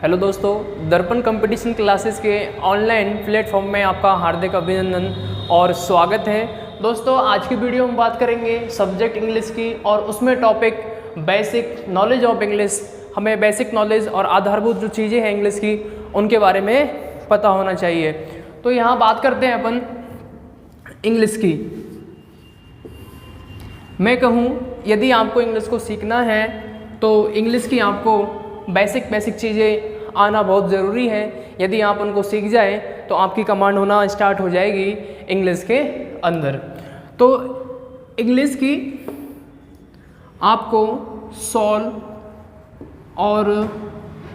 Hello दोस्तों, दर्पण competition classes के ऑनलाइन प्लेटफॉर्म में आपका हार्दिक अभिनंदन और स्वागत है। दोस्तों, आज की वीडियो में बात करेंगे सब्जेक्ट इंग्लिश की और उसमें topic basic knowledge of English. हमें बेसिक नॉलेज और आधारभूत जो चीज़ें हैं इंग्लिश की उनके बारे में पता होना चाहिए। तो यहाँ बात करते हैं अपन इंग्लिश की। मैं कहूँ यदि आपको इंग्लिश को सीखना है तो इंग्लिश की आपको बेसिक चीज़ें आना बहुत ज़रूरी है। यदि आप उनको सीख जाए तो आपकी कमांड होना स्टार्ट हो जाएगी इंग्लिश के अंदर। तो इंग्लिश की आपको सॉल्व और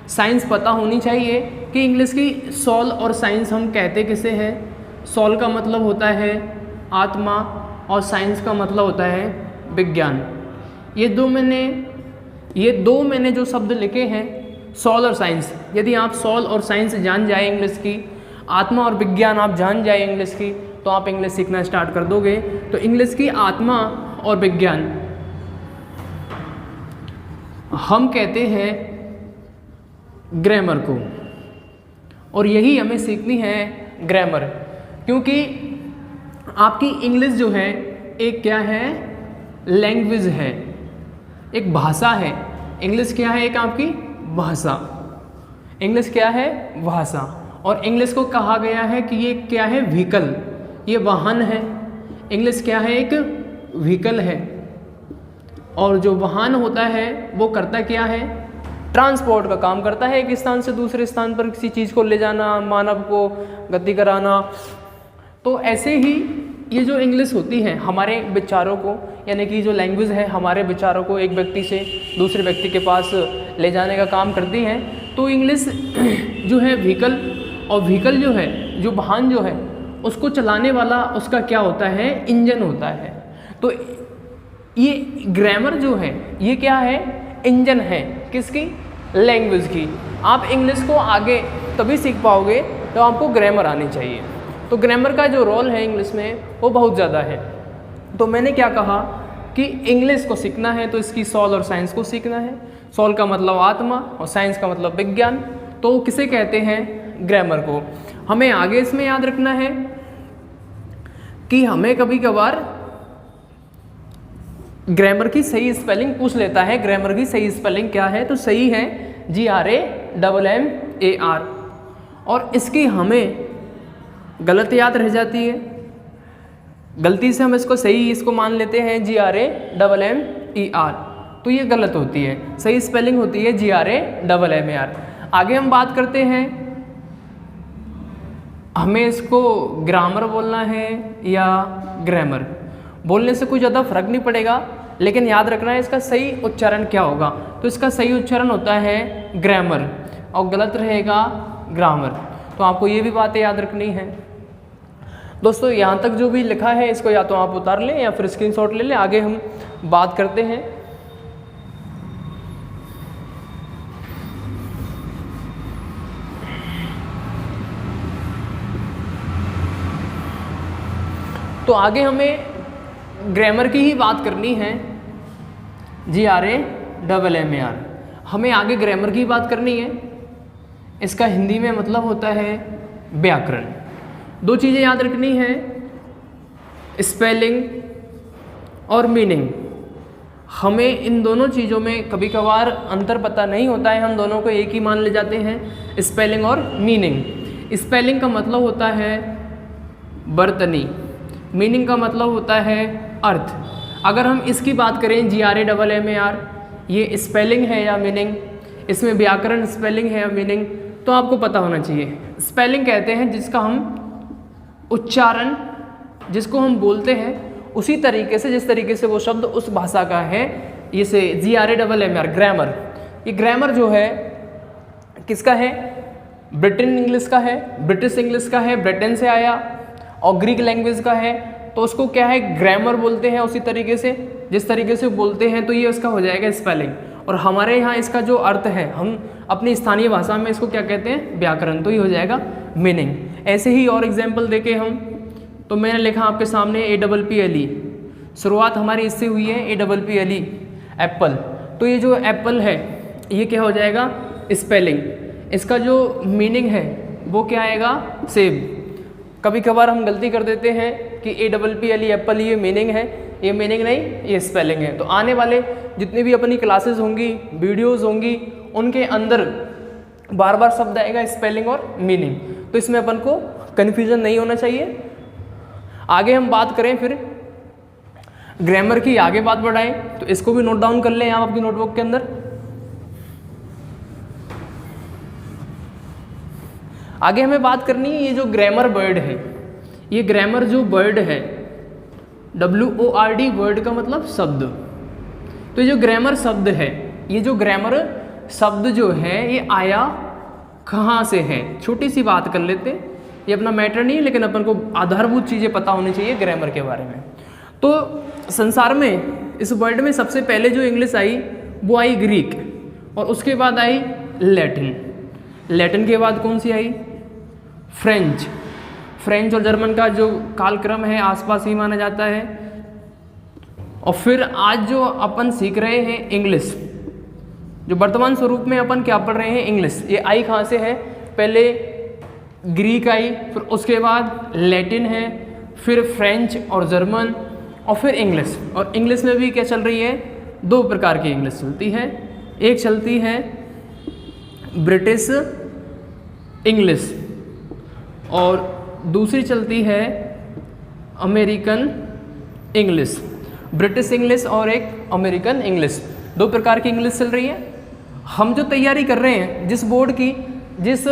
साइंस पता होनी चाहिए कि इंग्लिश की सॉल्व और साइंस हम कहते किसे हैं। सॉल्व का मतलब होता है आत्मा और साइंस का मतलब होता है विज्ञान। ये दो मैंने जो शब्द लिखे हैं सॉल और साइंस, यदि आप सॉल और साइंस जान जाए इंग्लिश की, आत्मा और विज्ञान आप जान जाए इंग्लिश की, तो आप इंग्लिश सीखना स्टार्ट कर दोगे। तो इंग्लिश की आत्मा और विज्ञान हम कहते हैं ग्रामर को, और यही हमें सीखनी है ग्रामर। क्योंकि आपकी इंग्लिश जो है एक क्या है, लैंग्वेज है, एक भाषा है। इंग्लिश क्या है, एक आपकी भाषा। इंग्लिश क्या है, भाषा। और इंग्लिश को कहा गया है कि ये क्या है, व्हीकल, ये वाहन है। इंग्लिश क्या है, एक व्हीकल है। और जो वाहन होता है वो करता क्या है, ट्रांसपोर्ट का काम करता है। एक स्थान से दूसरे स्थान पर किसी चीज़ को ले जाना, मानव को गति कराना। तो ऐसे ही ये जो इंग्लिश होती है हमारे विचारों को, यानी कि जो लैंग्वेज है हमारे विचारों को एक व्यक्ति से दूसरे व्यक्ति के पास ले जाने का काम करती है। तो इंग्लिश जो है व्हीकल, और व्हीकल जो है, जो वाहन जो है, उसको चलाने वाला उसका क्या होता है, इंजन होता है। तो ये ग्रामर जो है ये क्या है, इंजन है। किसकी, लैंग्वेज की। आप इंग्लिश को आगे तभी सीख पाओगे तो आपको ग्रामर आनी चाहिए। तो ग्रामर का जो रोल है इंग्लिश में वो बहुत ज़्यादा है। तो मैंने क्या कहा कि इंग्लिश को सीखना है तो इसकी सॉल और साइंस को सीखना है। सॉल का मतलब आत्मा और साइंस का मतलब विज्ञान। तो किसे कहते हैं, ग्रामर को। हमें आगे इसमें याद रखना है कि हमें कभी कभार ग्रामर की सही स्पेलिंग पूछ लेता है। ग्रामर की सही स्पेलिंग क्या है, तो सही है GRAMMAR, और इसकी हमें गलत याद रह जाती है। गलती से हम इसको सही इसको मान लेते हैं GRAMMER, तो ये गलत होती है। सही स्पेलिंग होती है GRAMMAR। आगे हम बात करते हैं, हमें इसको ग्रामर बोलना है या ग्रामर। बोलने से कोई ज़्यादा फर्क नहीं पड़ेगा, लेकिन याद रखना है इसका सही उच्चारण क्या होगा। तो इसका सही उच्चारण होता है ग्रामर और गलत रहेगा ग्रामर। तो आपको ये भी बातें याद रखनी है। दोस्तों, यहाँ तक जो भी लिखा है इसको या तो आप उतार लें या फिर स्क्रीनशॉट ले लें। आगे हम बात करते हैं। तो आगे हमें ग्रामर की ही बात करनी है, GRAMMAR। हमें आगे ग्रामर की बात करनी है। इसका हिंदी में मतलब होता है व्याकरण। दो चीज़ें याद रखनी है, स्पेलिंग और मीनिंग। हमें इन दोनों चीज़ों में कभी कभार अंतर पता नहीं होता है, हम दोनों को एक ही मान ले जाते हैं, स्पेलिंग और मीनिंग। स्पेलिंग का मतलब होता है बर्तनी, मीनिंग का मतलब होता है अर्थ। अगर हम इसकी बात करें GRAMMAR, ये स्पेलिंग है या मीनिंग, इसमें व्याकरण स्पेलिंग है या मीनिंग, तो आपको पता होना चाहिए। स्पेलिंग कहते हैं जिसका हम उच्चारण, जिसको हम बोलते हैं उसी तरीके से जिस तरीके से वो शब्द उस भाषा का है। इसे GRAMMAR, ग्रामर। ये ग्रामर जो है किसका है, ब्रिटेन इंग्लिश का है, ब्रिटिश इंग्लिश का है, ब्रिटेन से आया, और ग्रीक लैंग्वेज का है। तो उसको क्या है, ग्रामर बोलते हैं उसी तरीके से जिस तरीके से बोलते हैं। तो ये उसका हो जाएगा स्पेलिंग। और हमारे यहाँ इसका जो अर्थ है, हम अपनी स्थानीय भाषा में इसको क्या कहते हैं, व्याकरण। तो ये हो जाएगा मीनिंग। ऐसे ही और एग्जाम्पल देके हम, तो मैंने लिखा आपके सामने APPLE, शुरुआत हमारी इससे हुई है, APPLE, एप्पल। तो ये जो एप्पल है ये क्या हो जाएगा, स्पेलिंग। इसका जो मीनिंग है वो क्या आएगा, सेब। कभी कभार हम गलती कर देते हैं कि APPLE एप्पल ये मीनिंग है, ये मीनिंग नहीं, ये स्पेलिंग है। तो आने वाले जितनी भी अपनी क्लासेस होंगी, वीडियोस होंगी, उनके अंदर बार बार शब्द आएगा स्पेलिंग और मीनिंग, तो इसमें अपन को कन्फ्यूजन नहीं होना चाहिए। आगे हम बात करें फिर ग्रामर की, आगे बात बढ़ाएं, तो इसको भी नोट डाउन कर लें आप अपनी नोटबुक के अंदर। आगे हमें बात करनी है ये जो ग्रामर वर्ड है, ये ग्रामर जो वर्ड है WORD, वर्ड का मतलब शब्द। तो ये जो ग्रामर शब्द है, ये जो ग्रामर शब्द जो है ये आया कहाँ से है, छोटी सी बात कर लेते, ये अपना मैटर नहीं है, लेकिन अपन को आधारभूत चीज़ें पता होनी चाहिए ग्रामर के बारे में। तो संसार में इस वर्ल्ड में सबसे पहले जो इंग्लिश आई वो आई ग्रीक, और उसके बाद आई लैटिन। लैटिन के बाद कौन सी आई, फ्रेंच। फ्रेंच और जर्मन का जो कालक्रम है आसपास ही माना जाता है। और फिर आज जो अपन सीख रहे हैं इंग्लिश, जो वर्तमान स्वरूप में अपन क्या पढ़ रहे हैं इंग्लिश, ये आई कहाँ से है, पहले ग्रीक आई, फिर उसके बाद लैटिन है, फिर फ्रेंच और जर्मन, और फिर इंग्लिश। और इंग्लिश में भी क्या चल रही है, दो प्रकार की इंग्लिश चलती है। एक चलती है ब्रिटिश इंग्लिश और दूसरी चलती है अमेरिकन इंग्लिश। ब्रिटिश इंग्लिश और एक अमेरिकन इंग्लिश, दो प्रकार की इंग्लिश चल रही है। हम जो तैयारी कर रहे हैं, जिस बोर्ड की, जिस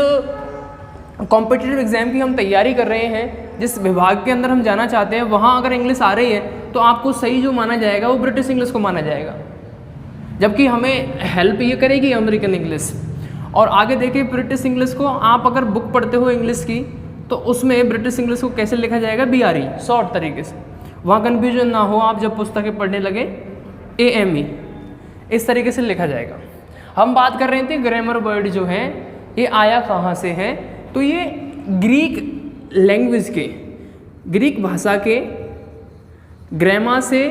कॉम्पिटिटिव एग्जाम की हम तैयारी कर रहे हैं, जिस विभाग के अंदर हम जाना चाहते हैं, वहाँ अगर इंग्लिश आ रही है तो आपको सही जो माना जाएगा वो ब्रिटिश इंग्लिश को माना जाएगा, जबकि हमें हेल्प ये करेगी अमेरिकन इंग्लिश। और आगे देखिए ब्रिटिश इंग्लिश को आप अगर बुक पढ़ते हो इंग्लिश की, तो उसमें ब्रिटिश इंग्लिश को कैसे लिखा जाएगा, BRE, शॉर्ट तरीके से, वहाँ कन्फ्यूजन ना हो आप जब पुस्तकें पढ़ने लगे, AME, इस तरीके से लिखा जाएगा। हम बात कर रहे थे ग्रामर वर्ड जो है ये आया कहाँ से है, तो ये ग्रीक लैंग्वेज के, ग्रीक भाषा के ग्रामा से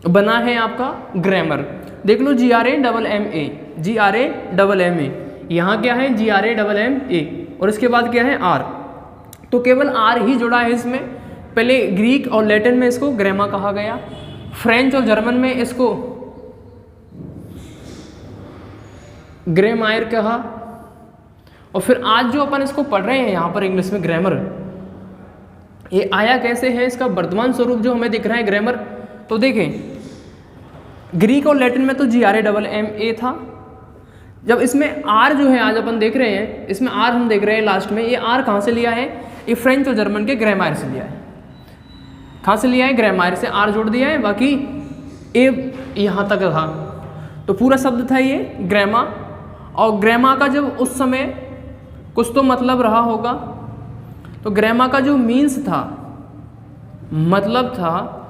बना है आपका ग्रामर। देख लो GRAMMA, GRAMMA, यहाँ क्या है GRAMMA, और इसके बाद क्या है R, तो केवल R ही जुड़ा है इसमें। पहले ग्रीक और लैटिन में इसको ग्रामा कहा गया, फ्रेंच और जर्मन में इसको ग्रामायर कहा, और फिर आज जो अपन इसको पढ़ रहे हैं यहाँ पर इंग्लिश में ग्रामर, ये आया कैसे है, इसका वर्तमान स्वरूप जो हमें दिख रहा है ग्रामर। तो देखें ग्रीक और लैटिन में तो GRAMMA था, जब इसमें R जो है आज अपन देख रहे हैं, इसमें R हम देख रहे हैं लास्ट में, ये R कहाँ से लिया है, ये फ्रेंच और जर्मन के ग्रामायर से लिया है। कहाँ से लिया है, ग्रामायर से R जोड़ दिया है, बाकी ए यहाँ तक था, तो पूरा शब्द था ये ग्रामा। और ग्रामा का जब उस समय कुछ तो मतलब रहा होगा, तो ग्रामा का जो मीन्स था, मतलब था,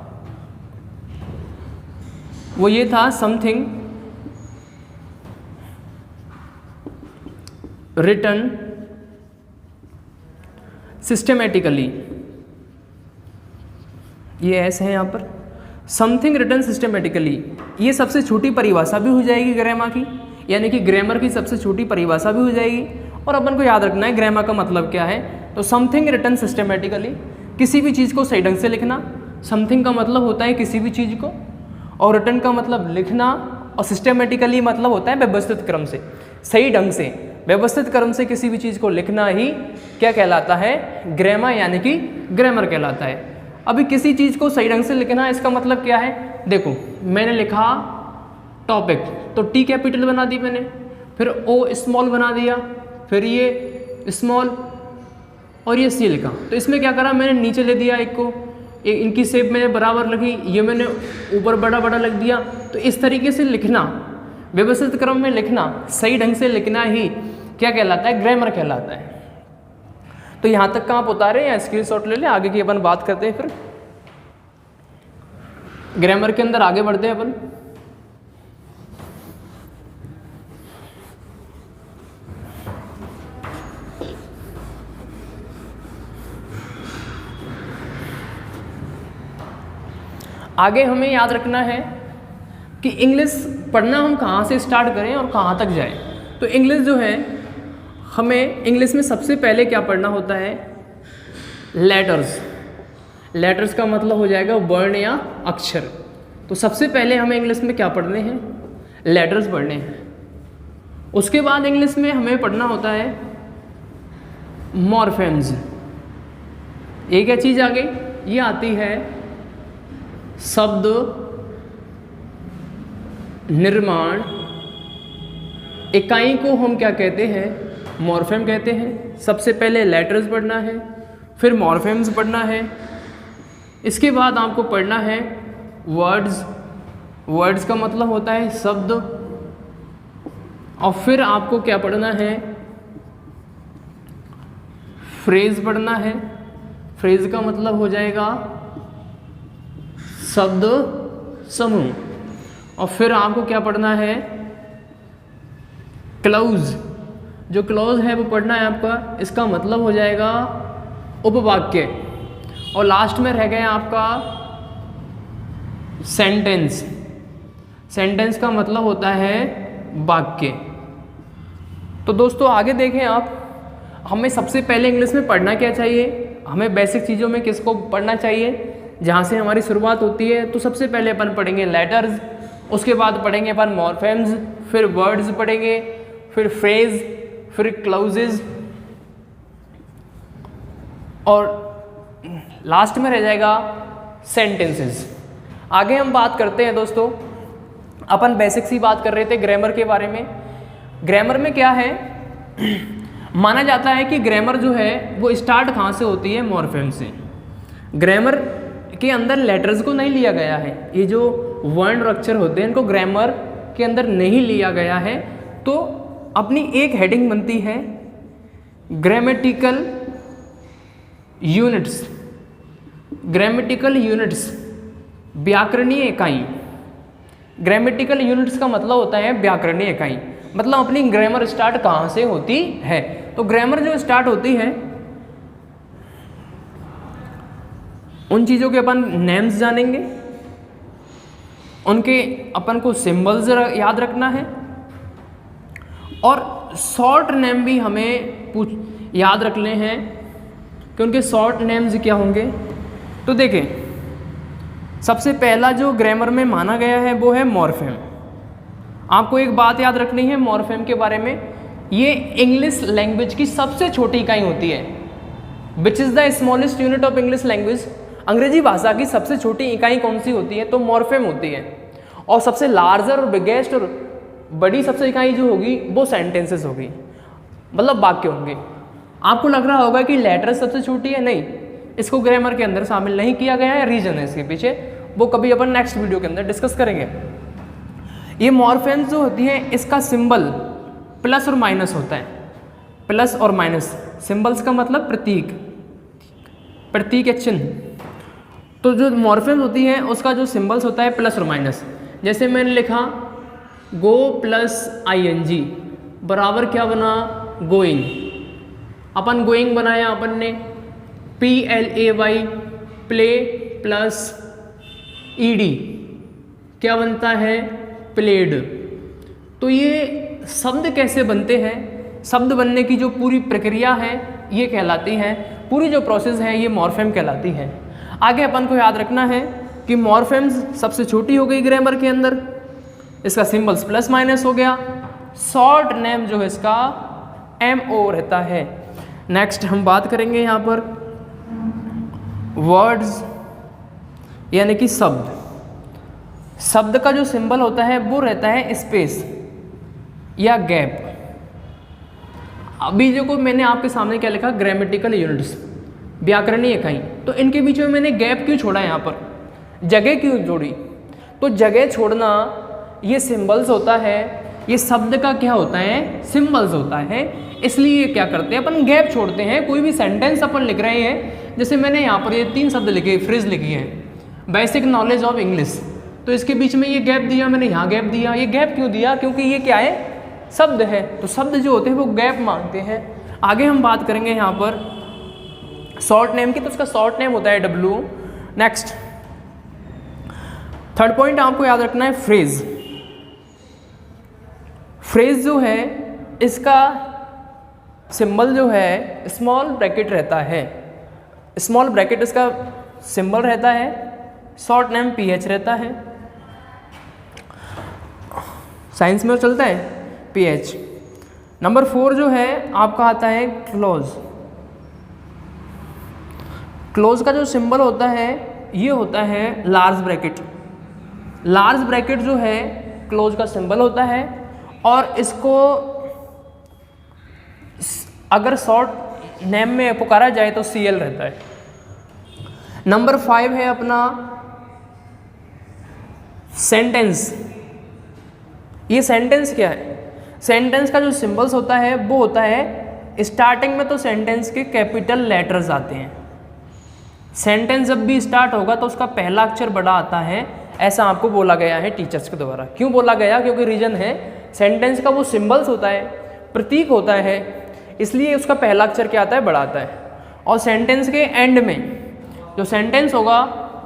वो ये था समथिंग रिटन सिस्टमेटिकली, ये ऐसे है यहाँ पर, समथिंग रिटन सिस्टमेटिकली, ये सबसे छोटी परिभाषा भी हो जाएगी ग्रामा की, यानी कि ग्रामर की सबसे छोटी परिभाषा भी हो जाएगी। और अपन को याद रखना है ग्रामर का मतलब क्या है, तो समथिंग रिटन सिस्टमेटिकली, किसी भी चीज़ को सही ढंग से लिखना। समथिंग का मतलब होता है किसी भी चीज़ को, और रिटन का मतलब लिखना, और सिस्टमेटिकली मतलब होता है व्यवस्थित क्रम से, सही ढंग से व्यवस्थित क्रम से किसी भी चीज़ को लिखना ही क्या कहलाता है, ग्रामर, यानी कि ग्रामर कहलाता है। अभी किसी चीज़ को सही ढंग से लिखना, इसका मतलब क्या है, देखो मैंने लिखा टॉपिक, तो T कैपिटल बना दी मैंने, फिर O स्मॉल बना दिया, फिर ये स्मॉल, और ये C लिखा। तो इसमें क्या करा, मैंने नीचे ले दिया एक को, इनकी शेप मैंने बराबर रखी, ये मैंने ऊपर बड़ा बड़ा लिख दिया। तो इस तरीके से लिखना, व्यवस्थित क्रम में लिखना, सही ढंग से लिखना ही क्या कहलाता है, ग्रामर कहलाता है। तो यहाँ तक का आप उतारे या स्क्रीनशॉट ले लें, आगे की अपन बात करते हैं। फिर ग्रामर के अंदर आगे बढ़ते हैं अपन। आगे हमें याद रखना है कि इंग्लिश पढ़ना हम कहाँ से स्टार्ट करें और कहाँ तक जाएं। तो इंग्लिश जो है, हमें इंग्लिश में सबसे पहले क्या पढ़ना होता है? लेटर्स। लेटर्स का मतलब हो जाएगा वर्ण या अक्षर। तो सबसे पहले हमें इंग्लिश में क्या पढ़ने हैं? लेटर्स पढ़ने हैं। उसके बाद इंग्लिश में हमें पढ़ना होता है मॉर्फेम्स। ये क्या चीज़ आ गई? ये आती है शब्द निर्माण इकाई को हम क्या कहते हैं? मॉर्फेम कहते हैं। सबसे पहले लेटर्स पढ़ना है, फिर मॉर्फेम्स पढ़ना है। इसके बाद आपको पढ़ना है वर्ड्स। वर्ड्स का मतलब होता है शब्द। और फिर आपको क्या पढ़ना है? फ्रेज पढ़ना है। फ्रेज का मतलब हो जाएगा शब्द समूह। और फिर आपको क्या पढ़ना है? क्लॉज। जो क्लॉज है वो पढ़ना है आपका, इसका मतलब हो जाएगा उपवाक्य। और लास्ट में रह गया आपका सेंटेंस। सेंटेंस का मतलब होता है वाक्य। तो दोस्तों आगे देखें आप, हमें सबसे पहले इंग्लिश में पढ़ना क्या चाहिए? हमें बेसिक चीज़ों में किसको पढ़ना चाहिए? जहाँ से हमारी शुरुआत होती है। तो सबसे पहले अपन पढ़ेंगे लेटर्स, उसके बाद पढ़ेंगे अपन मॉर्फेम्स, फिर वर्ड्स पढ़ेंगे, फिर फ्रेज, फिर क्लॉजेज, और लास्ट में रह जाएगा सेंटेंसेस। आगे हम बात करते हैं दोस्तों, अपन बेसिक सी बात कर रहे थे ग्रामर के बारे में। ग्रामर में क्या है? माना जाता है कि ग्रामर जो है वो स्टार्ट कहाँ से होती है? मॉर्फेम से। ग्रामर के अंदर लेटर्स को नहीं लिया गया है। ये जो वर्ण और अक्षर होते हैं इनको ग्रामर के अंदर नहीं लिया गया है। तो अपनी एक हेडिंग बनती है ग्रामेटिकल यूनिट्स। ग्रामेटिकल यूनिट्स व्याकरणीय इकाई। ग्रामेटिकल यूनिट्स का मतलब होता है व्याकरणीय इकाई। मतलब अपनी ग्रामर स्टार्ट कहाँ से होती है? तो ग्रामर जो स्टार्ट होती है, उन चीज़ों के अपन नेम्स जानेंगे, उनके अपन को सिंबल्स याद रखना है, और शॉर्ट नेम भी हमें याद रखने हैं कि उनके शॉर्ट नेम्स क्या होंगे। तो देखें, सबसे पहला जो ग्रामर में माना गया है वो है मॉर्फेम। आपको एक बात याद रखनी है मॉर्फेम के बारे में, ये इंग्लिश लैंग्वेज की सबसे छोटी इकाई होती है। Which is the smallest unit of English language. अंग्रेजी भाषा की सबसे छोटी इकाई कौन सी होती है? तो मॉर्फेम होती है। और सबसे लार्जर और बिगेस्ट और बड़ी सबसे इकाई जो होगी वो सेंटेंसेस होगी, मतलब वाक्य होंगे। आपको लग रहा होगा कि लेटर सबसे छोटी है, नहीं, इसको ग्रामर के अंदर शामिल नहीं किया गया है। रीजन है इसके पीछे, वो कभी अपन नेक्स्ट वीडियो के अंदर डिस्कस करेंगे। ये मॉर्फेम्स जो होती है इसका सिंबल प्लस और माइनस होता है। प्लस और माइनस, सिंबल्स का मतलब प्रतीक, प्रतीक या चिन्ह। तो जो मॉर्फेम्स होती है उसका जो सिंबल्स होता है प्लस और माइनस। जैसे मैंने लिखा गो प्लस ING बराबर क्या बना? गोइंग। अपन गोइंग बनाया अपन ने। PLAY प्ले प्लस ED क्या बनता है? प्लेड। तो ये शब्द कैसे बनते हैं? शब्द बनने की जो पूरी प्रक्रिया है ये कहलाती है, पूरी जो प्रोसेस है ये मॉर्फेम कहलाती है। आगे अपन को याद रखना है कि मॉर्फेम्स सबसे छोटी हो गई ग्रामर के अंदर, इसका सिंबल्स प्लस माइनस हो गया। शॉर्ट नेम जो है इसका MO रहता है। नेक्स्ट हम बात करेंगे यहाँ पर वर्ड्स यानी कि शब्द। शब्द का जो सिंबल होता है वो रहता है स्पेस या गैप। अभी जो को मैंने आपके सामने क्या लिखा? ग्रामेटिकल यूनिट्स, व्याकरणीय इकाई। तो इनके बीच में मैंने गैप क्यों छोड़ा? यहाँ पर जगह क्यों जोड़ी? तो जगह छोड़ना ये सिंबल्स होता है, ये शब्द का क्या होता है? सिंबल्स होता है। इसलिए क्या करते हैं अपन? गैप छोड़ते हैं। कोई भी सेंटेंस अपन लिख रहे हैं, जैसे मैंने यहाँ पर ये 3 शब्द लिखे, फ्रेज लिखी है, बेसिक नॉलेज ऑफ इंग्लिश, तो इसके बीच में ये गैप दिया मैंने, यहाँ गैप दिया। ये गैप क्यों दिया? क्योंकि ये क्या है? शब्द है। तो शब्द जो होते हैं वो गैप मांगते हैं। आगे हम बात करेंगे यहाँ पर शॉर्ट नेम की, तो उसका शॉर्ट नेम होता है WO। नेक्स्ट थर्ड पॉइंट आपको याद रखना है फ्रेज। फ्रेज जो है इसका सिंबल जो है स्मॉल ब्रैकेट रहता है, स्मॉल ब्रैकेट इसका सिंबल रहता है, शॉर्ट नेम पीएच रहता है, साइंस में चलता है पीएच। नंबर 4 जो है आपका आता है क्लोज। क्लोज का जो सिंबल होता है ये होता है लार्ज ब्रैकेट। लार्ज ब्रैकेट जो है क्लोज का सिंबल होता है और इसको अगर शॉर्ट नेम में पुकारा जाए तो सीएल रहता है। नंबर 5 है अपना सेंटेंस। ये सेंटेंस क्या है? सेंटेंस का जो सिंबल्स होता है वो होता है, स्टार्टिंग में तो सेंटेंस के कैपिटल लेटर्स आते हैं। सेंटेंस जब भी स्टार्ट होगा तो उसका पहला अक्षर बड़ा आता है, ऐसा आपको बोला गया है टीचर्स के द्वारा। क्यों बोला गया? क्योंकि रीजन है सेंटेंस का वो सिंबल्स होता है, प्रतीक होता है, इसलिए उसका पहला अक्षर क्या आता है? बड़ा आता है। और सेंटेंस के एंड में जो सेंटेंस होगा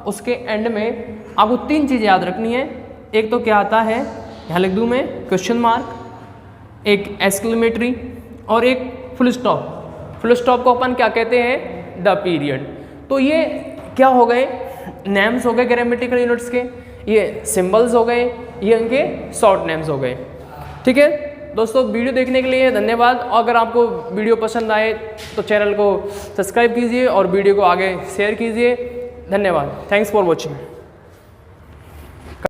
उसके एंड में आपको 3 चीज़ें याद रखनी है। एक तो क्या आता है, यहाँ लिख दूँ मैं, क्वेश्चन मार्क, एक एक्सक्लेमेटरी और एक फुल स्टॉप। फुल स्टॉप को अपन क्या कहते हैं? The period. तो ये क्या हो गए? नेम्स हो गए ग्रामेटिकल यूनिट्स के, ये सिंबल्स हो गए, ये उनके शॉर्ट नेम्स हो गए। ठीक है दोस्तों, वीडियो देखने के लिए धन्यवाद। अगर आपको वीडियो पसंद आए तो चैनल को सब्सक्राइब कीजिए और वीडियो को आगे शेयर कीजिए। धन्यवाद। Thanks for watching.